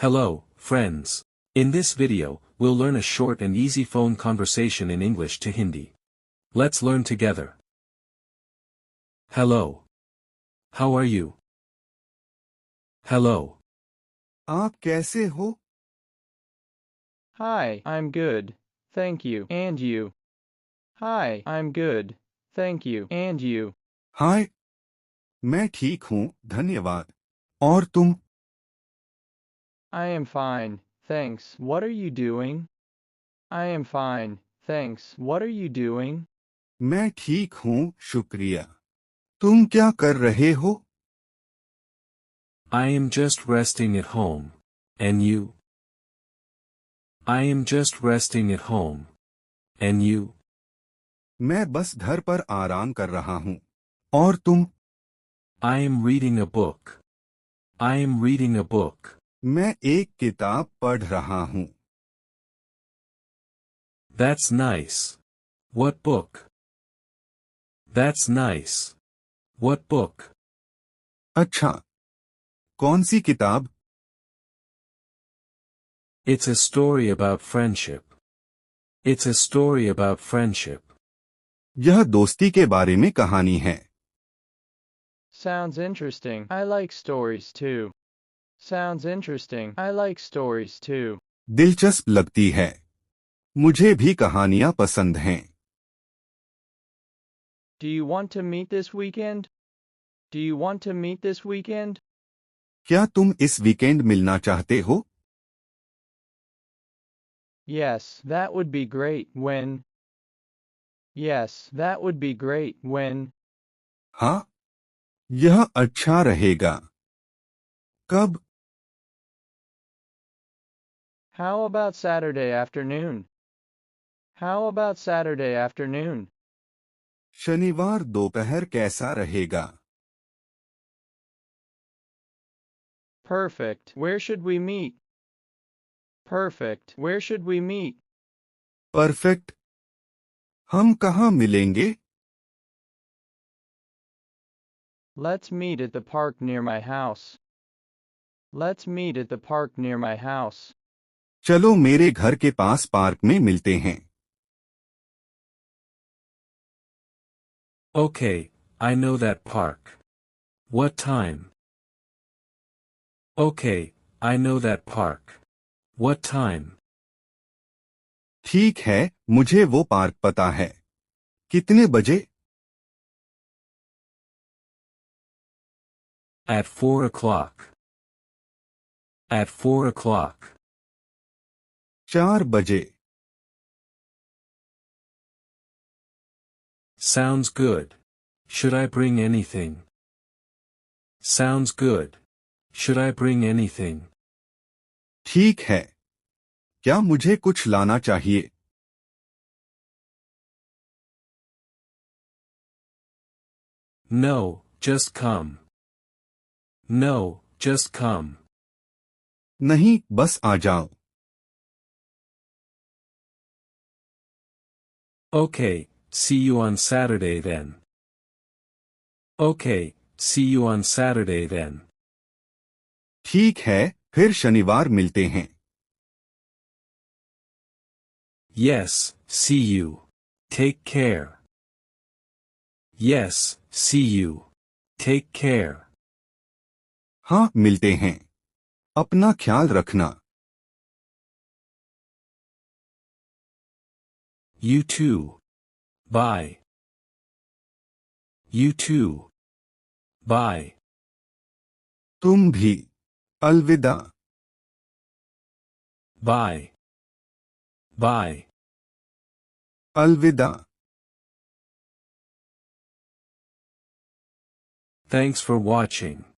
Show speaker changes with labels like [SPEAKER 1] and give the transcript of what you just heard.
[SPEAKER 1] Hello, friends. In this video, we'll learn a short and easy phone conversation in English to Hindi. Let's learn together. Hello. How are you? Hello.
[SPEAKER 2] आप कैसे हो?
[SPEAKER 3] Hi, I'm good. Thank you. And you? Hi, I'm good. Thank you. And you?
[SPEAKER 2] हाय, मैं ठीक हूँ, धन्यवाद। और तुम?
[SPEAKER 3] I am fine, thanks. What are you doing? I am fine, thanks. What are you doing?
[SPEAKER 2] मैं ठीक हूँ, शुक्रिया। तुम क्या कर रहे हो?
[SPEAKER 1] I am just resting at home. And you? I am just resting at home. And you?
[SPEAKER 2] मैं बस घर पर आराम कर रहा हूँ। और तुम?
[SPEAKER 1] I am reading a book. I am reading a book.
[SPEAKER 2] मैं एक किताब पढ़ रहा हूँ।
[SPEAKER 1] That's nice. What book? That's nice. What book?
[SPEAKER 2] अच्छा। कौन सी किताब?
[SPEAKER 1] It's a story about friendship. It's a story about friendship.
[SPEAKER 2] यह दोस्ती के बारे में कहानी है।
[SPEAKER 3] Sounds interesting. I like stories too. Sounds interesting. I like stories too.
[SPEAKER 2] दिलचस्प लगती है। मुझे भी कहानियाँ पसंद हैं।
[SPEAKER 3] Do you want to meet this weekend? Do you want to meet this weekend?
[SPEAKER 2] क्या तुम इस वीकेंड मिलना चाहते हो?
[SPEAKER 3] Yes, that would be great. When? Yes, that would be great. When?
[SPEAKER 2] हाँ, यह अच्छा रहेगा। कब?
[SPEAKER 3] How about Saturday afternoon? How about Saturday afternoon?
[SPEAKER 2] शनिवार दोपहर कैसा रहेगा?
[SPEAKER 3] Perfect. Where should we meet? Perfect. Where should we meet?
[SPEAKER 2] Perfect. हम कहाँ मिलेंगे?
[SPEAKER 3] Let's meet at the park near my house. Let's meet at the park near my house.
[SPEAKER 2] चलो मेरे घर के पास पार्क में मिलते हैं।
[SPEAKER 1] Okay, I know that park. What time? Okay, I know that park. What time?
[SPEAKER 2] ठीक है, मुझे वो पार्क पता है। कितने बजे?
[SPEAKER 1] At 4 o'clock. At 4 o'clock.
[SPEAKER 2] 4 बजे।
[SPEAKER 1] Sounds good. Should I bring anything? Sounds good. Should I bring anything?
[SPEAKER 2] ठीक है। क्या मुझे कुछ लाना चाहिए?
[SPEAKER 1] No, just come. No, just come.
[SPEAKER 2] नहीं, बस आ जाओ।
[SPEAKER 1] Okay, see you on Saturday then. Okay, see you on Saturday then.
[SPEAKER 2] ठीक है, फिर शनिवार मिलते हैं।
[SPEAKER 1] Yes, see you. Take care. Yes, see you. Take care.
[SPEAKER 2] हाँ, मिलते हैं। अपना ख्याल रखना।
[SPEAKER 1] You too. Bye. You too. Bye.
[SPEAKER 2] तुम भी। अलविदा।
[SPEAKER 1] Bye. Bye.
[SPEAKER 2] अलविदा।
[SPEAKER 1] Thanks for watching.